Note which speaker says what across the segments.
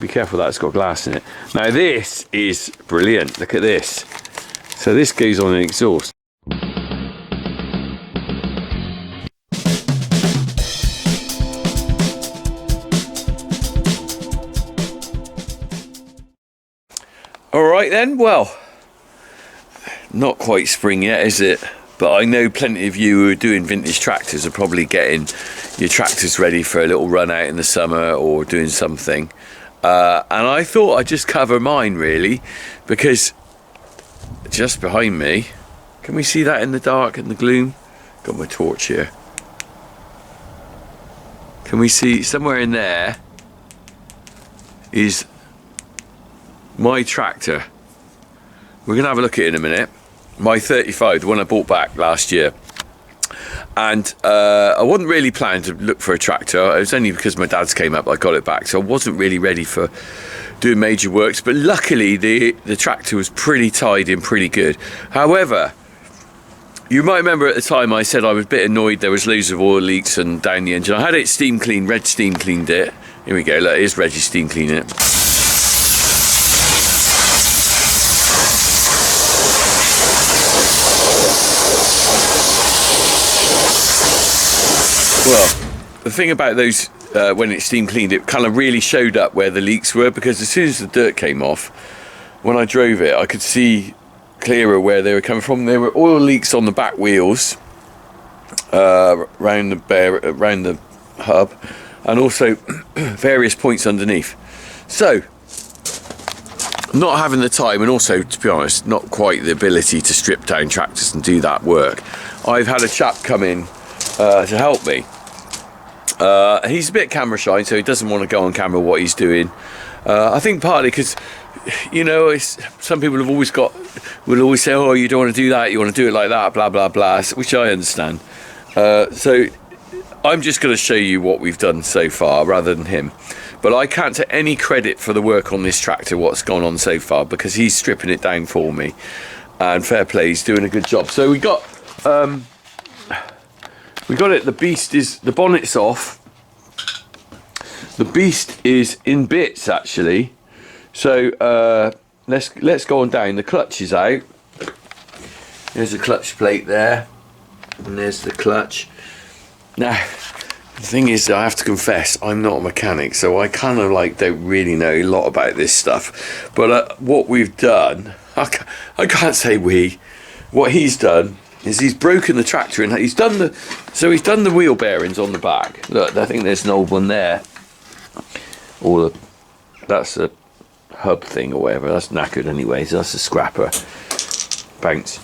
Speaker 1: Be careful that it's got glass in it. Now this is brilliant. Look at this. So this goes on an exhaust. Alright then, well, not quite spring yet, is it? But I know plenty of you who are doing vintage tractors are probably getting your tractors ready for a little run out in the summer or doing something. And I thought I'd just cover mine really, because just behind me, can we see that in the dark and the gloom? Got my torch here. Can we see somewhere in there is my tractor. We're gonna have a look at it in a minute. My 35, the one I bought back last year. And I wasn't really planning to look for a tractor. It was only because my dad's came up I got it back, so I wasn't really ready for doing major works, but luckily the tractor was pretty tied in pretty good. However, you might remember at the time I said I was a bit annoyed there was loads of oil leaks and down the engine. I had it steam cleaned, Reg steam cleaned it. Here we go, look, here's Reggie steam cleaning it. Well, the thing about those, when it's steam cleaned, it kind of really showed up where the leaks were, because as soon as the dirt came off, when I drove it, I could see clearer where they were coming from. There were oil leaks on the back wheels, around the hub, and also various points underneath. So, not having the time, and also, to be honest, not quite the ability to strip down tractors and do that work, I've had a chap come in to help me. He's a bit camera shy, so he doesn't want to go on camera what he's doing. I think partly because, you know, some people will always say, oh, you don't want to do that, you want to do it like that, blah blah blah, which I understand. So I'm just going to show you what we've done so far rather than him. But I can't take any credit for the work on this tractor, what's gone on so far, because he's stripping it down for me, and fair play, he's doing a good job. So we got it. The bonnet's off. The beast is in bits actually. So let's go on down. The clutch is out. There's a clutch plate there, and there's the clutch. Now, the thing is, I have to confess, I'm not a mechanic, so I kind of don't really know a lot about this stuff. But what we've done, I can't say we. What he's done is he's broken the tractor and he's done the wheel bearings on the back. Look, I think there's an old one there. That's a hub thing or whatever. That's knackered anyway, so that's a scrapper. Bounce.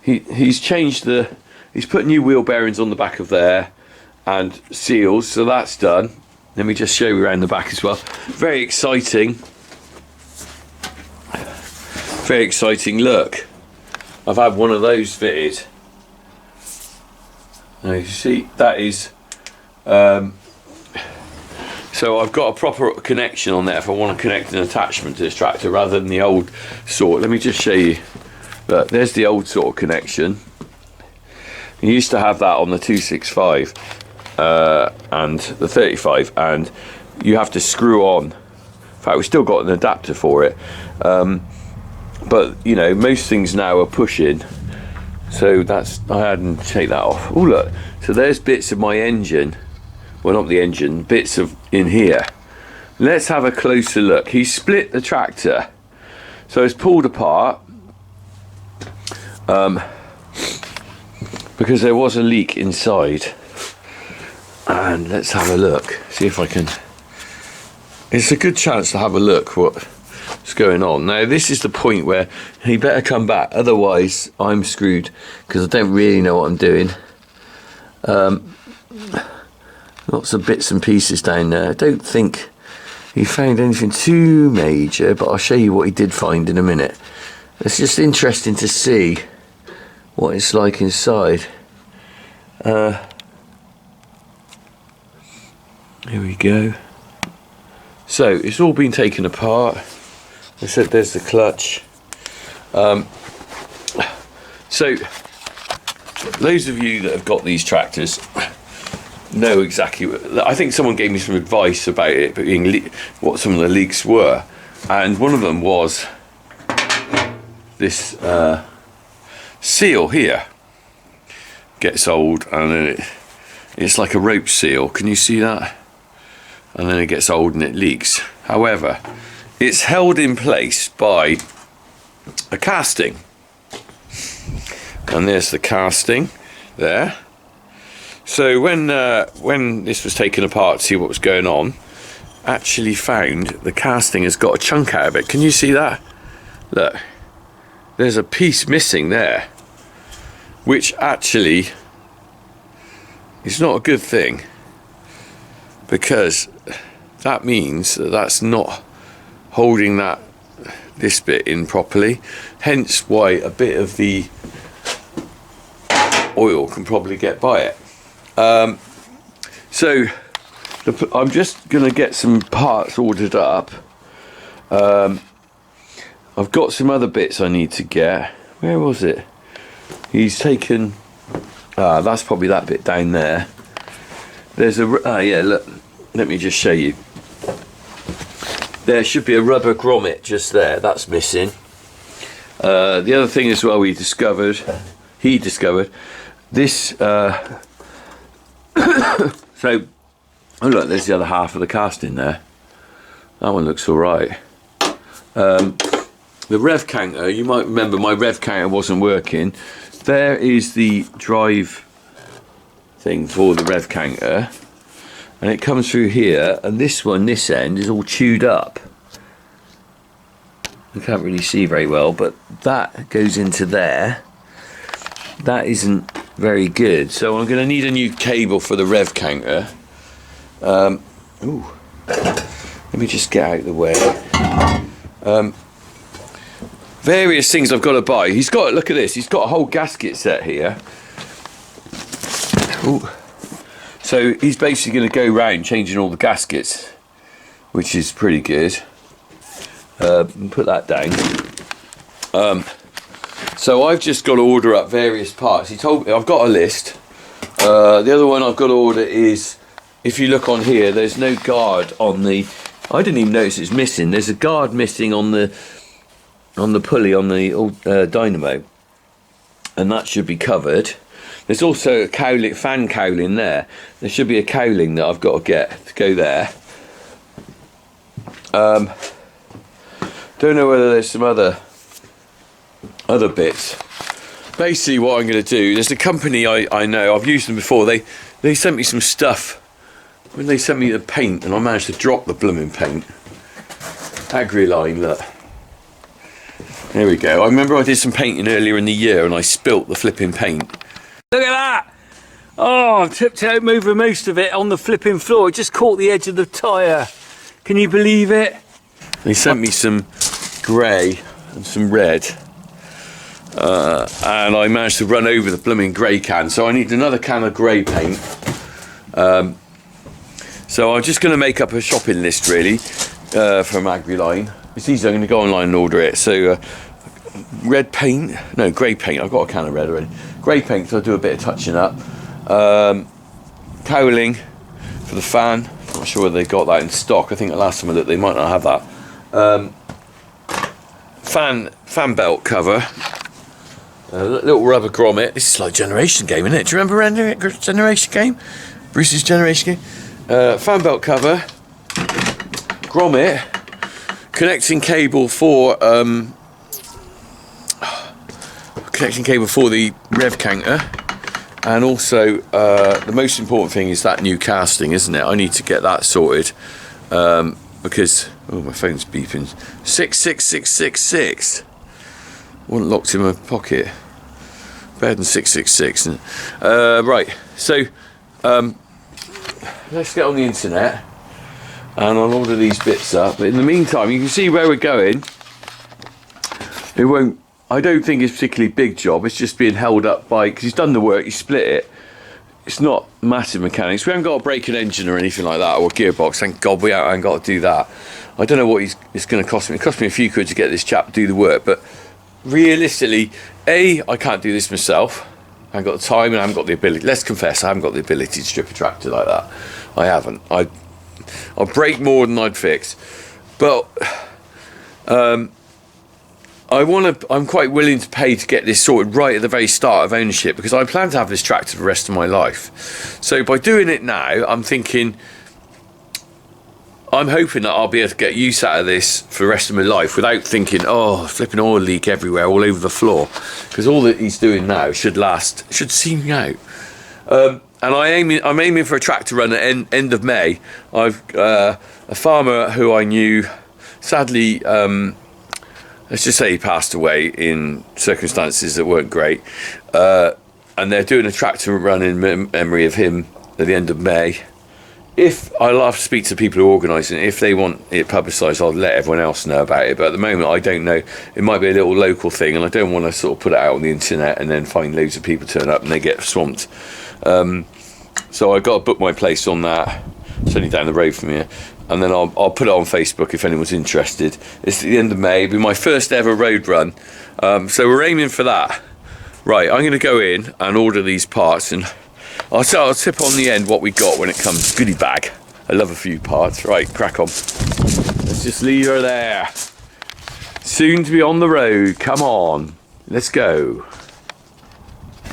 Speaker 1: He's put new wheel bearings on the back of there and seals, so that's done. Let me just show you around the back as well. Very exciting. Very exciting. Look, I've had one of those fitted. Now you see that is so I've got a proper connection on there if I want to connect an attachment to this tractor rather than the old sort. Let me just show you. Look, there's the old sort of connection. You used to have that on the 265 and the 35, and you have to screw on. In fact, we've still got an adapter for it, but you know, most things now are push-in, so I hadn't take that off. Oh look, so there's bits of my engine, well not the engine, bits of in here. Let's have a closer look. He split the tractor, so it's pulled apart because there was a leak inside. And let's have a look, see if I can. It's a good chance to have a look what's going on. Now this is the point where he better come back, otherwise I'm screwed, because I don't really know what I'm doing. Lots of bits and pieces down there. I don't think he found anything too major, but I'll show you what he did find in a minute. It's just interesting to see what it's like inside. Here we go. So it's all been taken apart. I said there's the clutch. So those of you that have got these tractors, know exactly. I think someone gave me some advice about it being what some of the leaks were, and one of them was this seal here gets old, and then it's like a rope seal. Can you see that? And then it gets old and it leaks. However, it's held in place by a casting, and there's the casting there. So when this was taken apart to see what was going on, actually found the casting has got a chunk out of it. Can you see that? Look, there's a piece missing there, which actually is not a good thing, because that means that that's not holding this bit in properly, hence why a bit of the oil can probably get by it. So I'm just going to get some parts ordered up. I've got some other bits I need to get. Where was it? He's taken... that's probably that bit down there. There's a... yeah, look. Let me just show you. There should be a rubber grommet just there. That's missing. The other thing as well he discovered this... so, oh look, there's the other half of the casting there. That one looks alright. The rev counter, you might remember my rev counter wasn't working. There is the drive thing for the rev counter, and it comes through here, and this end is all chewed up. You can't really see very well, but that goes into there. That isn't very good, so I'm going to need a new cable for the rev counter. Ooh, let me just get out of the way. Various things I've got to buy. He's got, look at this, he's got a whole gasket set here. Ooh. So he's basically going to go round changing all the gaskets, which is pretty good. Put that down. So I've just got to order up various parts. He told me, I've got a list. The other one I've got to order is, if you look on here, there's no guard on the... I didn't even notice it's missing. There's a guard missing on the pulley on the dynamo, and that should be covered. There's also a cowling, fan cowling there. There should be a cowling that I've got to get to go there. Don't know whether there's some other bits. Basically what I'm going to do, there's a company I know, I've used them before, they sent me some stuff when they sent me the paint, and I managed to drop the blooming paint. Agriline, look. There we go. I remember I did some painting earlier in the year and I spilt the flipping paint. Look at that! Oh, I've tipped out over most of it on the flipping floor. It just caught the edge of the tyre. Can you believe it? They sent me some grey and some red. And I managed to run over the blooming grey can. So I need another can of grey paint. So I'm just going to make up a shopping list really from Agriline. It's easy, I'm going to go online and order it. So red paint, no, grey paint. I've got a can of red already. Grey paint, so I'll do a bit of touching up. Cowling for the fan. Not sure whether they got that in stock. I think the last time I looked, they might not have that. Fan belt cover. A little rubber grommet. This is like Generation Game, isn't it? Do you remember Generation Game? Bruce's Generation Game. Fan belt cover. Grommet. Connecting cable for the rev counter, and also the most important thing is that new casting, isn't it? I need to get that sorted because my phone's beeping. 66666 wasn't locked in my pocket. Better than 666. Right, so let's get on the internet and I'll order these bits up. But in the meantime, you can see where we're going. It won't, I don't think it's a particularly big job. It's just being held up by, because he's done the work, he split it. It's not massive mechanics. We haven't got to break an engine or anything like that, or a gearbox. Thank God we haven't got to do that. I don't know what it's going to cost me. It cost me a few quid to get this chap to do the work, but realistically, I can't do this myself. I haven't got the time and I haven't got the ability. Let's confess, I haven't got the ability to strip a tractor like that. I haven't. I'll break more than I'd fix. But I'm quite willing to pay to get this sorted right at the very start of ownership, because I plan to have this tractor for the rest of my life. So by doing it now, I'm hoping that I'll be able to get use out of this for the rest of my life without thinking, oh, flipping oil leak everywhere, all over the floor. Because all that he's doing now should see me out. And I'm aiming for a tractor run at end of May. I've a farmer who I knew, sadly, let's just say he passed away in circumstances that weren't great. And they're doing a tractor run in memory of him at the end of May. I'll have to speak to the people who are organising it. If they want it publicised, I'll let everyone else know about it. But at the moment, I don't know. It might be a little local thing, and I don't want to sort of put it out on the internet and then find loads of people turn up and they get swamped. So I've got to book my place on that. It's only down the road from here. And then I'll put it on Facebook if anyone's interested. It's at the end of May. It'll be my first ever road run. So we're aiming for that. Right, I'm going to go in and order these parts, and I'll tip on the end what we got when it comes. Goodie bag. I love a few parts. Right, crack on. Let's just leave her there. Soon to be on the road. Come on. Let's go.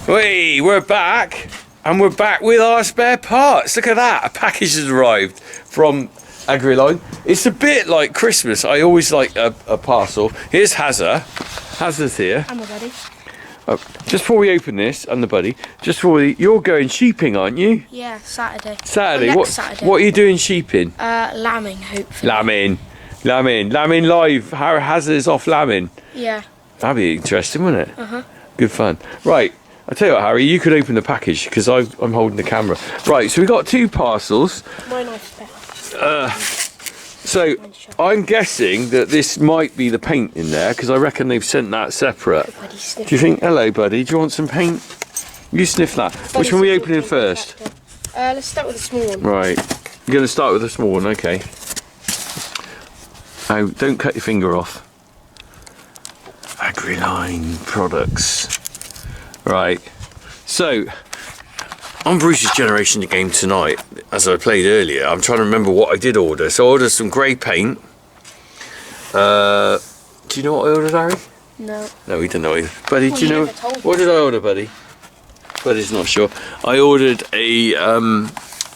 Speaker 1: Hey, we're back. And we're back with our spare parts. Look at that. A package has arrived from Agriline. It's a bit like Christmas. I always like a parcel. Here's Hazza. Hazza's here.
Speaker 2: I'm a buddy.
Speaker 1: Oh, just before we open this, and the buddy, you're going sheeping, aren't you?
Speaker 2: Yeah, Saturday.
Speaker 1: Saturday?
Speaker 2: Next
Speaker 1: What,
Speaker 2: Saturday.
Speaker 1: What are you doing sheeping?
Speaker 2: Lambing, hopefully.
Speaker 1: Lambing live. How Hazza's off lambing?
Speaker 2: Yeah.
Speaker 1: That'd be interesting, wouldn't it?
Speaker 2: Uh-huh.
Speaker 1: Good fun. Right, I'll tell you what, Harry, you could open the package, because I'm holding the camera. Right, so we got 2 parcels.
Speaker 2: My knife's better.
Speaker 1: So I'm guessing that this might be the paint in there, because I reckon they've sent that separate. Do you think, hello buddy, do you want some paint? You sniff that. Which one are we opening first?
Speaker 2: Let's start with the small one.
Speaker 1: Right, you're going to start with the small one, okay. Oh, don't cut your finger off. Agriline products. Right, so on Bruce's Generation game tonight, as I played earlier, I'm trying to remember what I did order. So I ordered some grey paint. Do you know what I ordered, Harry?
Speaker 2: No.
Speaker 1: No, he didn't know either. Buddy,
Speaker 2: Well,
Speaker 1: do you know?
Speaker 2: never told me.
Speaker 1: What did I order, buddy? Buddy's not sure. I ordered a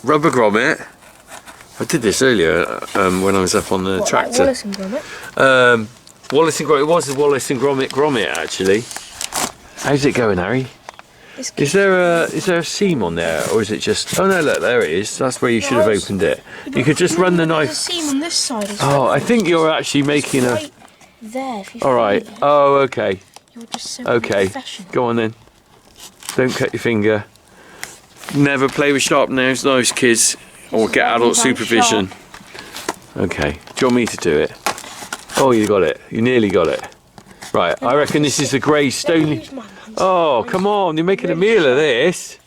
Speaker 1: rubber grommet. I did this earlier when I was up on the tractor.
Speaker 2: Like Wallace and Gromit?
Speaker 1: Wallace and Gromit. It was the Wallace and Grommet actually. How's it going, Harry? Is there a seam on there, or is it just? Oh no, look, there it is. That's where you should have opened it. You could just run the knife.
Speaker 2: There's a seam on this side as
Speaker 1: Oh,
Speaker 2: well.
Speaker 1: I think you're actually making a.
Speaker 2: Right there. If you
Speaker 1: All right.
Speaker 2: feel it.
Speaker 1: Oh, okay.
Speaker 2: You're just so
Speaker 1: Okay.
Speaker 2: professional.
Speaker 1: Go on then. Don't cut your finger. Never play with sharp knives, kids, or get adult supervision. Okay. Do you want me to do it? Oh, you got it. You nearly got it. Right. I reckon this is the grey stony. Oh, come on, you're making a meal of this.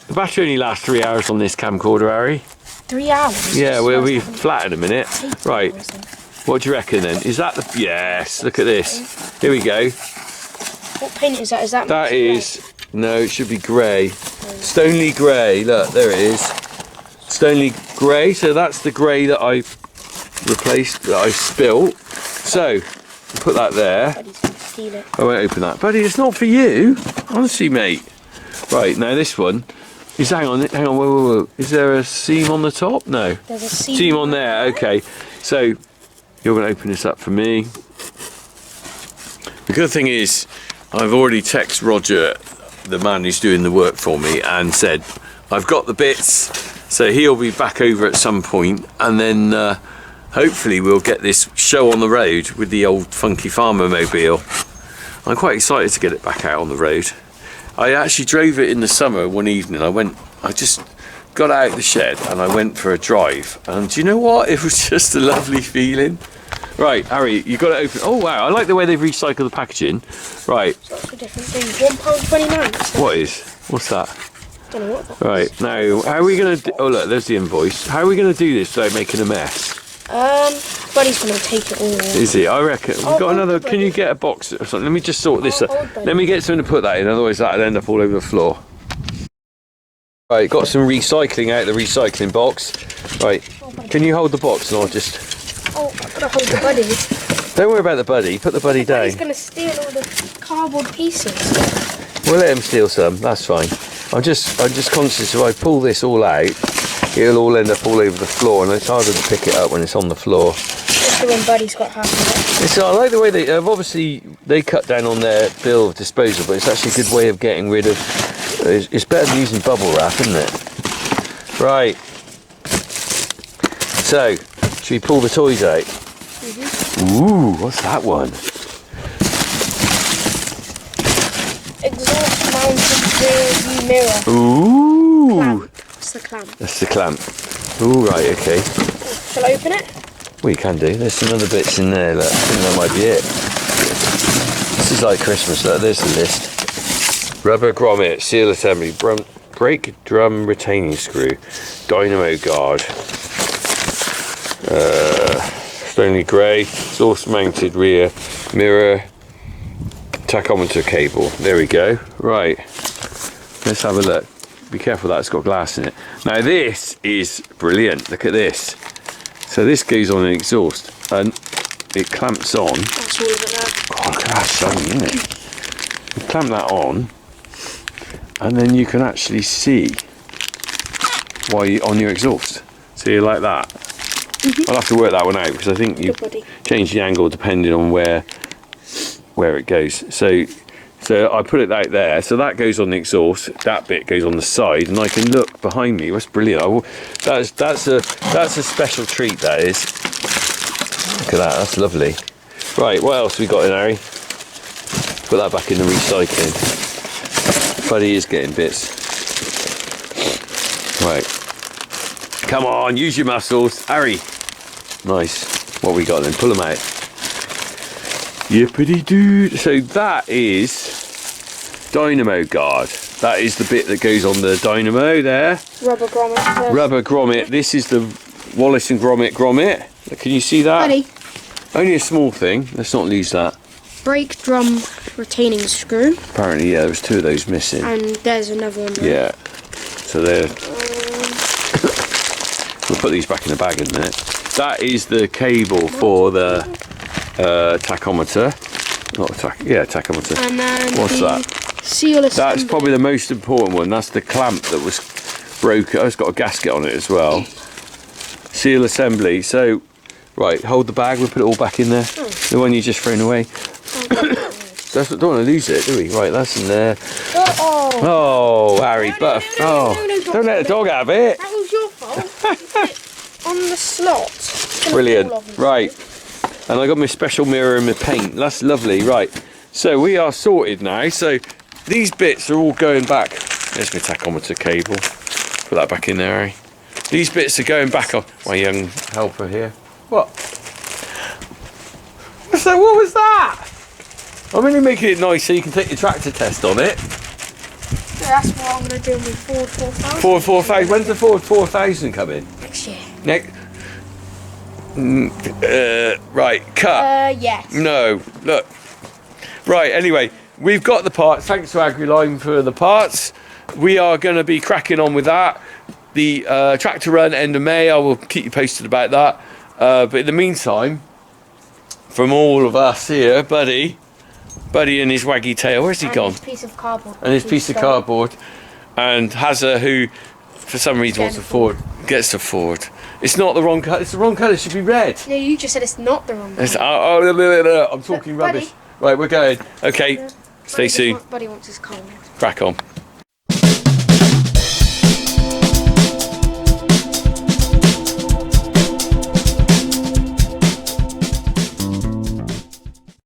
Speaker 1: The battery only lasts 3 hours on this camcorder, Harry.
Speaker 2: 3 hours?
Speaker 1: Yeah, we'll be flat in a minute. Right, what do you reckon then? Is that the... Yes, look at this. Here we go.
Speaker 2: What paint is that? Is that...
Speaker 1: That is... No, it should be grey. Stonely grey, look, there it is. Stonely grey, so that's the grey that I replaced, that I spilt. So, put that there.
Speaker 2: Buddy's gonna steal it.
Speaker 1: I won't open that. Buddy, it's not for you. Honestly, mate. Right, now this one is... Hang on, whoa. Is there a seam on the top? No.
Speaker 2: There's a seam.
Speaker 1: Seam on there, okay. So, you're going to open this up for me. The good thing is, I've already texted Roger, the man who's doing the work for me, and said, I've got the bits, so he'll be back over at some point, and then... hopefully we'll get this show on the road with the old funky farmer mobile. I'm quite excited to get it back out on the road. I actually drove it in the summer one evening. I just got out of the shed and I went for a drive. And do you know what? It was just a lovely feeling. Right, Harry, you got it open. Oh wow, I like the way they've recycled the packaging. Right.
Speaker 2: So that's for different things. £1.29.
Speaker 1: What is? What's that?
Speaker 2: Don't know what that is.
Speaker 1: Right, now, how are we going to... Oh look, there's the invoice. How are we going to do this without making a mess?
Speaker 2: Buddy's gonna take it all.
Speaker 1: Is he? I reckon. We've got
Speaker 2: hold
Speaker 1: another.
Speaker 2: the
Speaker 1: Can you
Speaker 2: buddy.
Speaker 1: get a box or something? Let me just sort this
Speaker 2: Hold
Speaker 1: out.
Speaker 2: buddy.
Speaker 1: Let me get something to put that in, otherwise that'll end up all over the floor. Right, got some recycling out of the recycling box. Right, can you hold the box and I'll just...
Speaker 2: Oh, I've gotta hold the buddy.
Speaker 1: Don't worry about the buddy, put the buddy down.
Speaker 2: He's gonna steal all the cardboard pieces.
Speaker 1: We'll let him steal some, that's fine. I'm just conscious if I pull this all out, it'll all end up all over the floor and it's harder to pick it up when it's on the floor.
Speaker 2: Especially when Buddy's got half of it.
Speaker 1: I like the way they, obviously they cut down on their bill of disposal, but it's actually a good way of getting rid of, it's better than using bubble wrap, isn't it? Right. So, should we pull the toys out? Ooh, what's that one?
Speaker 2: Exhaust mounted rear view mirror.
Speaker 1: Ooh.
Speaker 2: Clamp. That's the clamp.
Speaker 1: That's the clamp. Ooh, right, okay.
Speaker 2: Shall I open it?
Speaker 1: Well, you can do. There's some other bits in there. Look. I think that might be it. This is like Christmas. Look, there's the list. Rubber grommet, seal assembly, brake drum retaining screw, dynamo guard, Stoney grey, exhaust mounted rear mirror, tachometer cable. There we go. Right. Let's have a look. Be careful that's got glass in it. Now this is brilliant. Look at this. So this goes on an exhaust and it clamps on.
Speaker 2: That's all of it now.
Speaker 1: Oh, look at that shiny, isn't it? You clamp that on and then you can actually see while you on your exhaust. So you like that. I'll have to work that one out because I think you
Speaker 2: Good buddy.
Speaker 1: change the angle depending on where it goes. So I put it out there, so that goes on the exhaust, that bit goes on the side, and I can look behind me. That's brilliant. That's a special treat, that is. Look at that, that's lovely. Right, what else we got in, Harry? Put that back in the recycling. Buddy is getting bits. Right. Come on, use your muscles. Harry. Nice. What we got then? Pull them out. Yippity doo. So that is dynamo guard. That is the bit that goes on the dynamo there.
Speaker 2: Rubber grommet.
Speaker 1: Rubber grommet. This is the Wallace and Grommet. Can you see that?
Speaker 2: Buddy.
Speaker 1: Only a small thing. Let's not lose that.
Speaker 2: Brake drum retaining screw.
Speaker 1: Apparently, yeah, there was two of those missing.
Speaker 2: And there's another one there.
Speaker 1: Yeah. So there. We'll put these back in the bag in a minute. That is the cable for the tachometer. Not tachometer.
Speaker 2: And then
Speaker 1: What's
Speaker 2: the
Speaker 1: that?
Speaker 2: seal assembly.
Speaker 1: That's probably the most important one. That's the clamp that was broken. Oh, it's got a gasket on it as well. Seal assembly. So, right, hold the bag. We'll put it all back in there. The one you just thrown away. Don't want to lose it, do we? Right, that's in there. Oh, Harry,
Speaker 2: No,
Speaker 1: don't let the dog have it.
Speaker 2: That was your fault. On the slot. It's gonna
Speaker 1: Brilliant.
Speaker 2: fall off.
Speaker 1: Right, and I got my special mirror and my paint. That's lovely. Right, so we are sorted now. So these bits are all going back. There's my tachometer cable. Put that back in there, Harry. These bits are going back on my young helper here. What? What's that? What was that? I'm only making it nice so you can take your tractor test on it.
Speaker 2: Yeah, that's what I'm going to do with Ford 4000.
Speaker 1: Ford 4000. When's the Ford 4000 coming?
Speaker 2: Next year.
Speaker 1: Next. Right, cut.
Speaker 2: Yes.
Speaker 1: No, look. Right, anyway, we've got the parts. Thanks to AgriLime for the parts. We are going to be cracking on with that. The tractor run end of May. I will keep you posted about that. But in the meantime, from all of us here, Buddy and his waggy tail, where's he gone?
Speaker 2: His piece of cardboard.
Speaker 1: And his piece of cardboard, and Hazza, who for some reason wants to Ford, gets to Ford. It's not the wrong colour. It's the wrong colour. It should be red.
Speaker 2: No, you just said it's not the wrong one.
Speaker 1: It's, I'm talking
Speaker 2: Buddy.
Speaker 1: rubbish. Right, we're going. Okay, stay soon.
Speaker 2: Buddy wants his cold.
Speaker 1: Crack on.